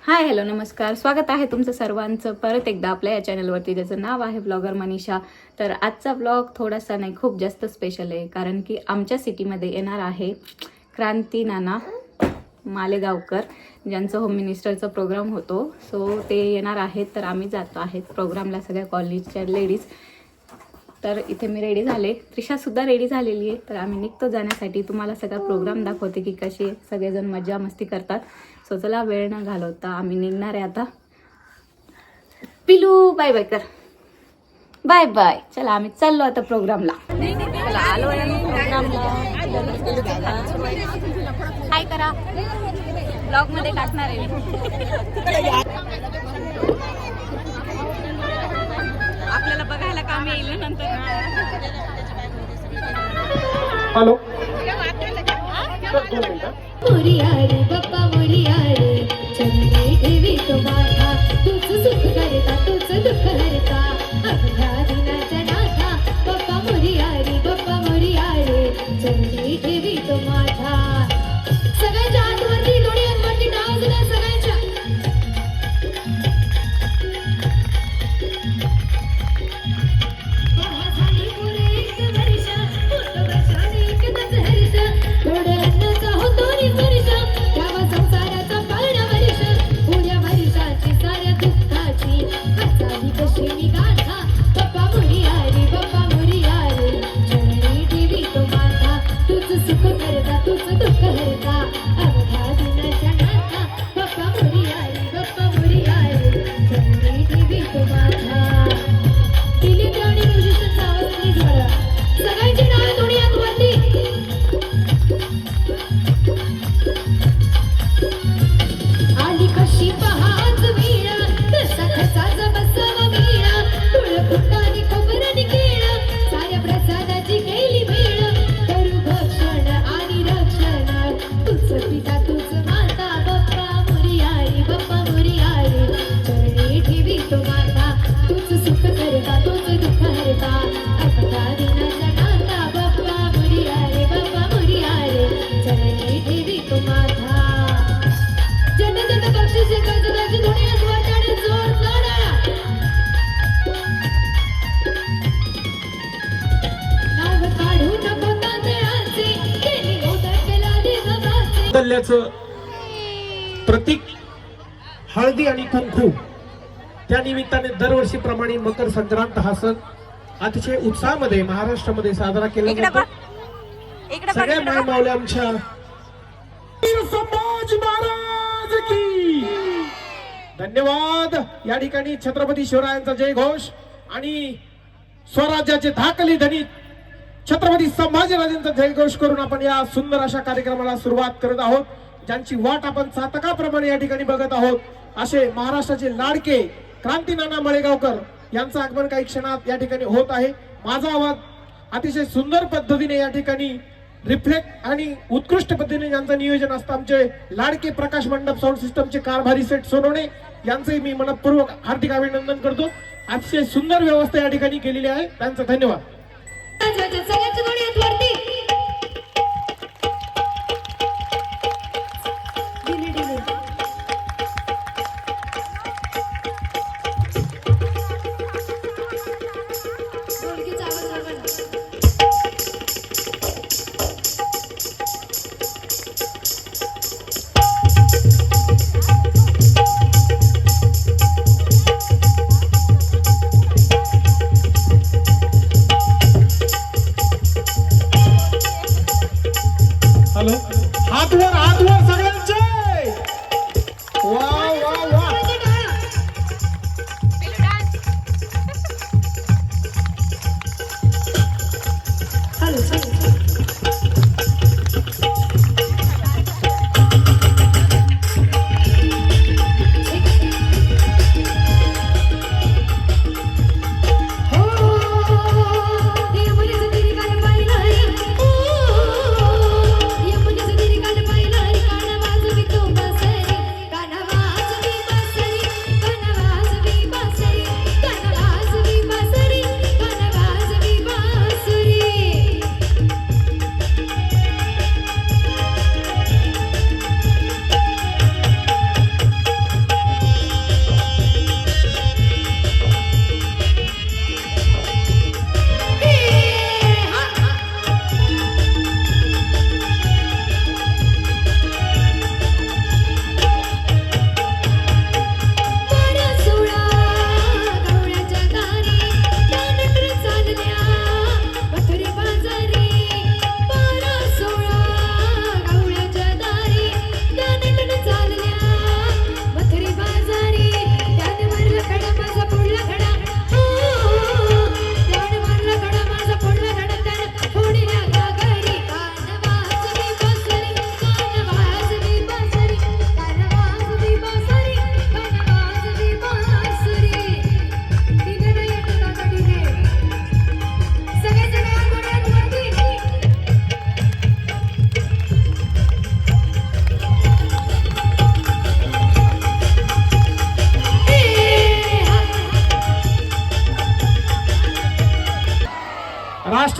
Hi hello नमस्कार, स्वागत आहे तुमचं सर्वांचं परत एकदा आपल्या या चॅनलवरती, ज्याचं नाव आहे ब्लॉगर मनीषा. तर आजचा ब्लॉग थोडासा नाही, खूप जास्त स्पेशल आहे, कारण की आमच्या सिटीमध्ये येणार आहे क्रांती नाना मालेगावकर, ज्यांचं होम मिनिस्टरचा प्रोग्राम होतो. सो ते येणार आहेत, तर आम्ही जातो आहेत प्रोग्रामला, सगळ्या कॉलेजच्या लेडीज. तर इथे मी रेडी झाले, त्रिशासुद्धा रेडी झालेली आहे. तर आम्ही निघतो जाण्यासाठी. तुम्हाला सगळा प्रोग्राम दाखवते की कशी सगळेजण मजा मस्ती करतात. सो चला, वेळ न घालवता आम्ही निघणार आहे आता. पिलू बाय बाय कर, बाय बाय. चला आम्ही चाललो आता प्रोग्रामला. चला आलो आहे प्रोग्रामला. काय करा, ब्लॉग मध्ये टाकणार आहे. आपल्याला बघायला काम येईल नंतर. हॅलो, मोरिया रे बाप्पा मोरिया रे, चंद्रे ठेवी तो माझा, तूच सुख करता तूच दुःख हरता, अवघ्या दिनाच्या नाथा. बाप्पा मोरिया रे बाप्पा मोरिया रे, चंद्रे ठेवी तो माझा. सगळ्यांच्या हातवरती दोन्ही हातवरती डाव झाला सगळ्यांच्या. झाली पुरे एक वर्ष, होत वर्षाने एकदाच हर्ष, थोडं अन्नाचा होतो निस्पर्श, द्यावा संसाराचा पाळणा वर्ष, उद्या वर्षाची साऱ्या दुःखाची वाचावी कशी मी गाथा. बाप्पा मोरिया रे बाप्पा मोरिया रे, चरणी ठेवी तो माझा, तूच सुख करता तूच दुःख हरता, अवघ्या दिनाच्या नाथा. बाप्पा मोरिया रे बाप्पा मोरिया रे, चरणी ठेवी तो माझा. दिलीप आणि म्युझिशियनचा आवाज प्लीज वाढवा. सगळ्यांची नावे दोन्ही हात वरती. आली कशी पहाच वीणा, तसा खसाचा बसावा वीणा, तुळफुटाने खोबराने केळं, साऱ्या प्रसादाची केली भेळ, करू भक्षण आणि रक्षण, तूच पिता तूच माता. बाप्पा मोरिया रे बाप्पा मोरिया रे, चरणी ठेवी तो माझा, तूच सुख करता तूच दुःख हरता, अवघ्या दिनाच्या नाथा. बाप्पा मोरिया रे बाप्पा मोरिया रे, चरणी ठेवी तो माझा. जन जन बक्षिसे गजराची दोन्ही हात वर आणि जोर जोराला. नाव काढू नको तांदळाचे, केली मोदकला देवाचे. कौशल्याचं प्रतीक हळदी आणि कुंकू. त्या निमित्ताने दरवर्षीप्रमाणे मकर संक्रांत हा सण अतिशय उत्साहामध्ये महाराष्ट्रामध्ये साजरा केला जातो. सगळ्या माय मावल्या आमच्या संभाज महाराज की धन्यवाद. या ठिकाणी छत्रपती शिवरायांचा जय घोष आणि स्वराज्याचे धाकली धनी छत्रपती संभाजीराजांचा जय घोष करून आपण या सुंदर अशा कार्यक्रमाला सुरुवात करत आहोत, ज्यांची वाट आपण चातकाप्रमाणे या ठिकाणी बघत आहोत. असे महाराष्ट्राचे लाडके क्रांती नाना मालेगावकर यांचं आगमन काही क्षणात या ठिकाणी होत आहे. माझा आवाज अतिशय सुंदर पद्धतीने या ठिकाणी रिफ्लेक्ट आणि उत्कृष्ट पद्धतीने यांचं नियोजन असतं आमचे लाडके प्रकाश मंडप साऊंड सिस्टमचे कारभारी सेठ सोनवणे यांचे मी मनपूर्वक हार्दिक अभिनंदन करतो. अतिशय सुंदर व्यवस्था या ठिकाणी केलेली आहे, त्यांचा धन्यवाद. सगळ्यांच्या दोन्ही हात वरती. दिली दिली. ढोलकीचा आवाज वाढवा ना. हॅलो, हात वर सगळ्यांचे. वा वा वा. हॅलो सगळे. कानवा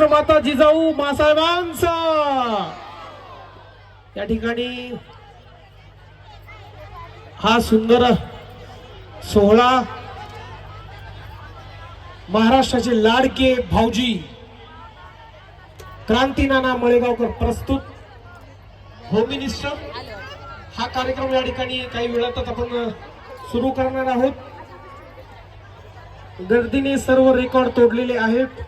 राष्ट्रमाता जिजाऊ मासाहेबांचा या ठिकाणी हा सुंदर सोहळा महाराष्ट्राचे लाडके भाऊजी क्रांतीनाना मळेगावकर प्रस्तुत होम मिनिस्टर हा कार्यक्रम या ठिकाणी काही वेळातच आपण सुरू करणार आहोत. गर्दीने सर्व रेकॉर्ड तोडलेले आहेत.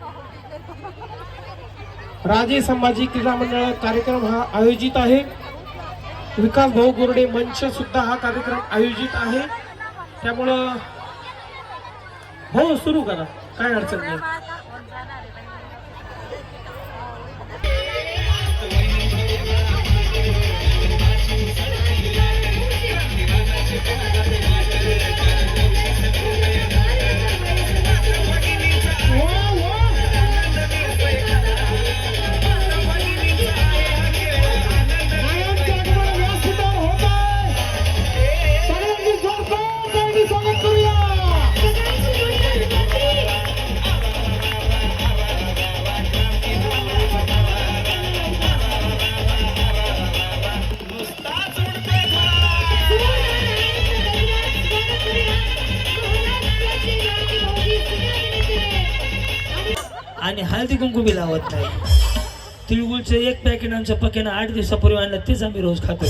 राजे संभाजी क्रीडा मंडळ कार्यक्रम हा आयोजित आहे. विकास भाऊ गोरडे मंच सुद्धा हा कार्यक्रम आयोजित आहे. त्यामुळं हो सुरू करा, काय अडचण नाही. आणि हळदी कुंकू बी लावत नाही. तिळगुळचं एक पॅकेट आमच्या पक्यानं 8 दिवसापूर्वी आणलं, तेच आम्ही रोज खातोय.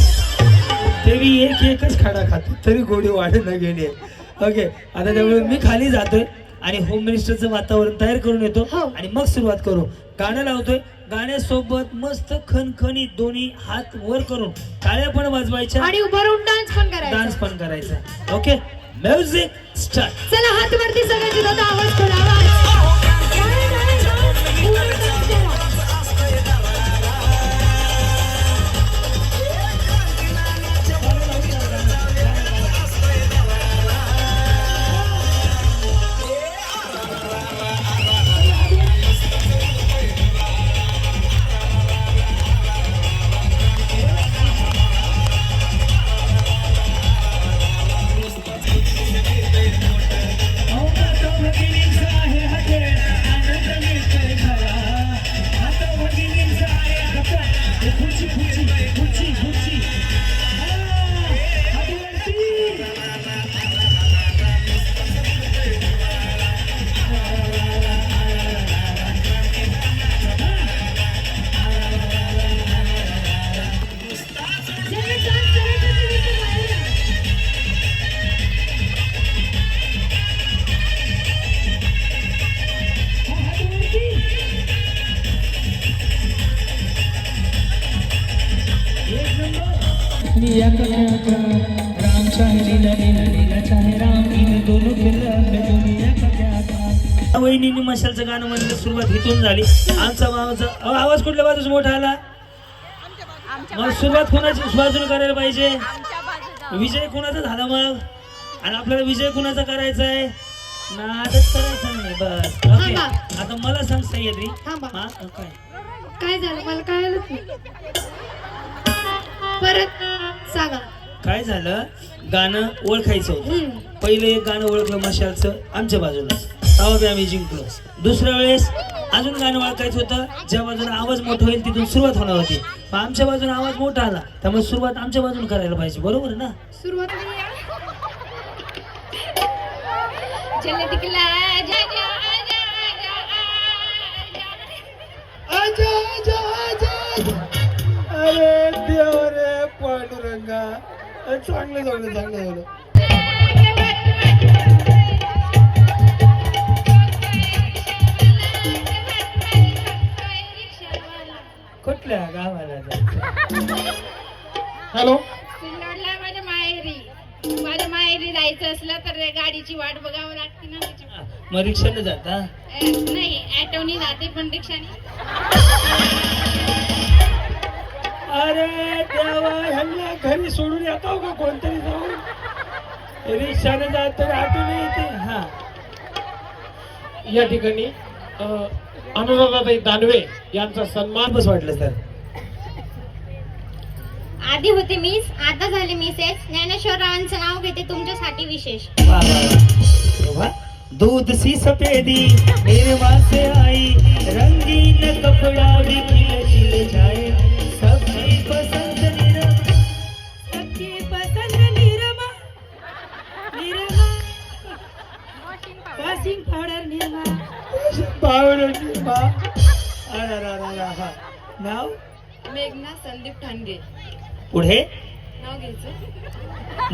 तेही एकच खाडा खातो तरी गोडी वाढत न गेली. ओके, आता त्यामुळे मी खाली जातोय आणि होम मिनिस्टरचं वातावरण तयार करून येतो आणि मग सुरुवात करू. गाणं लावतोय, गाण्यासोबत मस्त खणखणीत दोन्ही हात वर करून टाळ्या पण वाजवायच्या आणि उभं राहून डान्स पण करायचा. Okay, music start. चला हात वरती सगळ्यांची दादा आवाज करा. आवाज वहिनी मशालचं गाणं म्हणलं सुरुवात इथून झाली. आमचा मामाचा आवाज कुठल्या बाजूचा मोठा आला. मग सुरुवात कोणाची बाजूने करायला पाहिजे. विजय कोणाचा झाला मग, आणि आपल्याला विजय कोणाचा करायचा आहे. नादच करायचा नाही बस. ओके, आता मला सांग सह्याद्री, काय झालं मला कळलंच नाही. परत सांगा काय झालं. गाणं ओळखायचं होतं. पहिलं एक गाणं ओळखलं मशालचं आमच्या बाजूला, तेव्हा बी आम्ही जिंकलो. दुसऱ्या वेळेस अजून गाणं ओळखायचं होतं, ज्या बाजूने आवाज मोठा होईल तिथून सुरुवात होणार होती. पण आमच्या बाजूने आवाज मोठा आला त्यामुळे सुरुवात आमच्या बाजूने करायला पाहिजे. बरोबर ना. सुरुवात अरे देव रे पांडुरंगा, चांगलं झालं चांगलं झालं. कुठल्या गावाला हॅलो, माझ्या माहेरी जायचं असलं तर गाडीची वाट बघावं लागते ना. मग रिक्षाने जाता. नाही, ऍटोनी जाते पण रिक्षाने. अरे देवा, ह्यांना घरी सोडून येतो का कोणतरी जाऊन. रिक्षाने जात तर आठवण येते. हा, या ठिकाणी अनुराधाताई दानवे यांचा सन्मान बस वाटलं सर. आधी होते मिस, आता झाले मिसेस. ज्ञानेश्वर रावांचं नाव घेते तुमच्यासाठी विशेष. वा वा वा. दूध सी सफेदी निरमा से आई, रंगीन कपड़ा भी खिल खिल जाए, सबकी पसंद निरमा, सबकी पसंद Nirma Nirma washing powder Nirma powder Nirma. हा. नाव मेघना संदीप ठाणगे. पुढे नाव घ्यायचं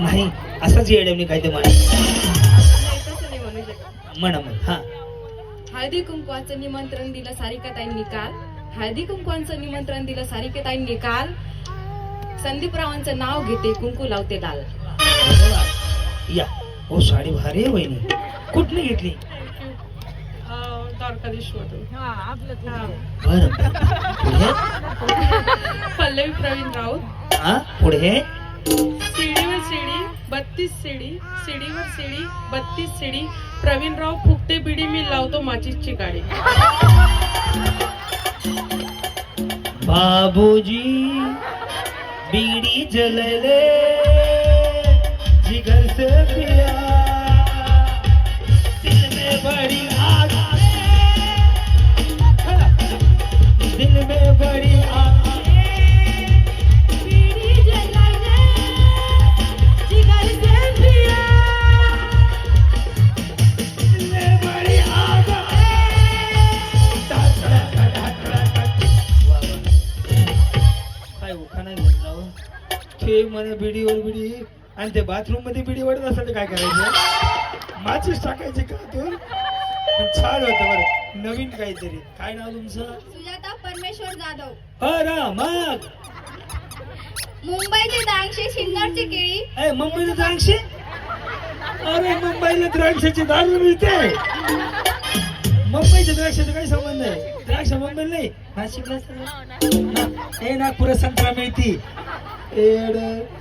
नाही, असाच येडवणी काय ते म्हणा. नाही, तसं नाही म्हणू शकत. म्हणा हा. हळदी कुंकवाचं निमंत्रण दिलं सारिकाताईंनी काल, हळदी कुंकवाचं निमंत्रण दिलं सारिकाताईंनी काल, संदीपरावांचं नाव घेते कुंकू लावते लाल. या हो, साडी भारी आहे वहिनी. कुठली घेतली? बरं. पुढे पल्लवी प्रवीण राऊत. हा पुढे सीडीवर सीडी 32 सीडी, सीडीवर सीडी 32 सीडी, प्रवीणराव फुकटे बिडी मी लावतो माचीची गाडी. बाबूजी बीड़ी जलले जिगर से पिया, दिल में बड़ी आग, दिल में बड़ी आग, बीड़ी जलाने जिगर से पिया, दिल में बड़ी आग. काय उखाणा घेऊन जावं ते म्हणे बिडीवर बिडी, आणि ते बाथरूम मध्ये बिडी वाढत असेल तर काय करायचं? माचीस टाकायची का तू? पण छान होतं बरं, नवीन काहीतरी. काय नाव तुमचं? सुजाता परमेश्वर जाधव. अरे मग मुंबईचे द्राक्षे शिन्नरची केळी, ए मुंबईला द्राक्षे, अरे मुंबईला द्राक्षाची दारू मिळते. मुंबईच्या द्राक्षाचा काही संबंध आहे? द्राक्ष मुंबईला नाही, नाशिकला हे नागपुरात संत्रा मिळती. एड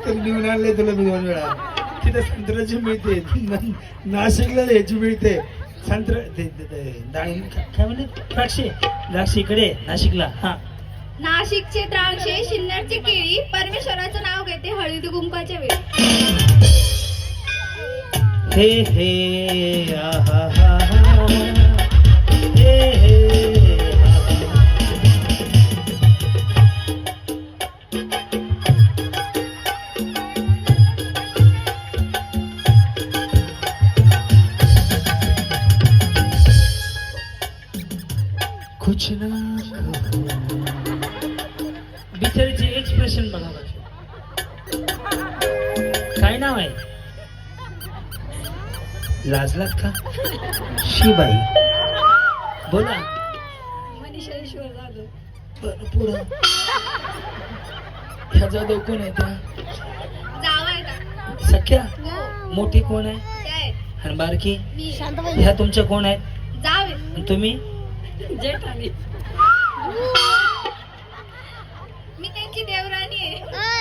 तर नेऊन आणले तुला मी 2 वेळा. तिथे संत्र्याची मिळते, नाशिकला ह्याची मिळते संत्र, डाळिंब काय म्हणले, द्राक्षे. द्राक्षे इकडे नाशिकला. हा नाशिकचे द्राक्षे शिन्नरची केळी, परमेश्वराचं नाव घेते हळदी कुंकवाच्या वेळी. हे हे आहा हा हा, हे हे कुछ ना बिचारीचे एक्सप्रेशन बघा माझे. काय नाव आहे? लाजलात का? शिबाई. बोला. मनीषा ईश्वर जाधव. बरं पुढं. ह्या जाधव कोण आहे त्या? जावं सख्या. मोठी कोण आहे? आणि बारकी? मी ह्या तुमच्या कोण आहेत? जावे आणि तुम्ही? जेठाणी. मी त्यांची देवराणी आहे.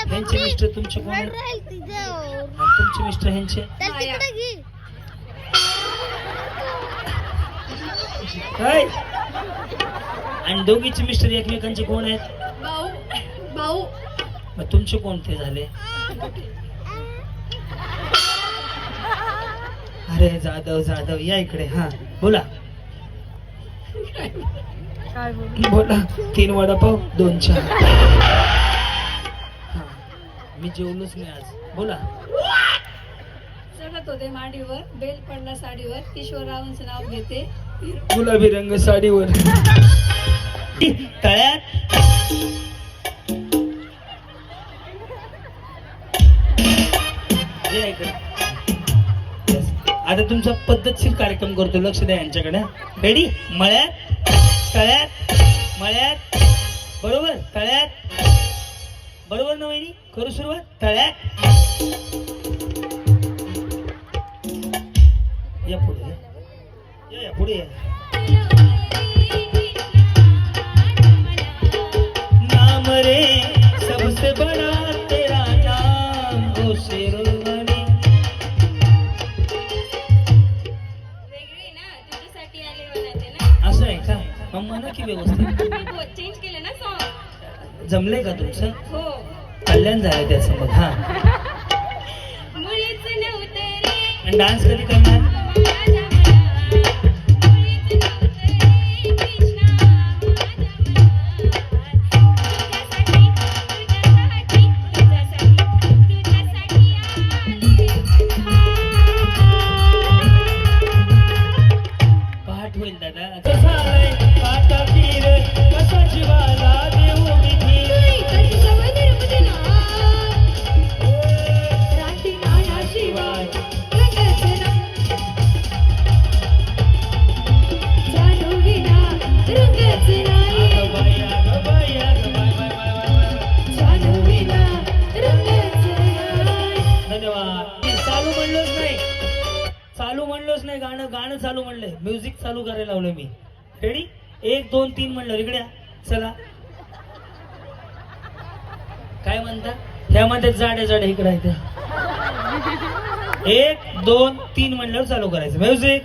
ह्यांचे मिस्टर तुमचे कोण आहेत? आणि तुमचे मिस्टर ह्यांचे? माया. काय? आणि दोघीचे मिस्टर एकमेकांचे कोण आहेत? भाऊ भाऊ मग तुमचे कोणते झाले? अरे जाधव जाधव या इकडे. हा बोला. बोला. 3 वडापाव 2 चहा. हा, मी जेवलोच नाही आज. बोला. चढत होते मांडीवर, बेल पडला साडीवर, ईश्वररावांचं नाव घेते. गुलाबी रंग साडीवर, तळ्यात या इकडे. Yes. आता तुमचा पद्धतशीर कार्यक्रम करतो, लक्ष द्या यांच्याकडे. रेडी? मळ्यात, तळ्यात, मळ्यात, बरोबर. तळ्यात, बरोबर ना वहिनी? करू सुरुवात. तळ्यात. या पुढे या पुढे या. नाम रे सबसे बड़ा तेरा नाम, ओ शेरवानी. वेगळी ना, तुझ्यासाठी आले म्हणायचे ना. असं आहे का? मग म्हणा की व्यवस्थित. चेंज केले ना सॉंग. जमलंय का तुमचं? हो. कल्याण झालं त्याचं मग. हा मुळीच नव्हतं रे आणि डान्स कधी करणार? माझ्या मनात. चालू म्हणलोच नाही, गाणं गाणं चालू म्हणलंय, म्युझिक चालू करायला लावलंय मी. रेडी? 1 2 3 म्हणलं. इकडे या. चला. काय म्हणता? ह्यामध्ये जाड्या जाड्या इकडे आहे त्या. 1 2 3 म्हणल्यावर चालू करायचं म्युझिक.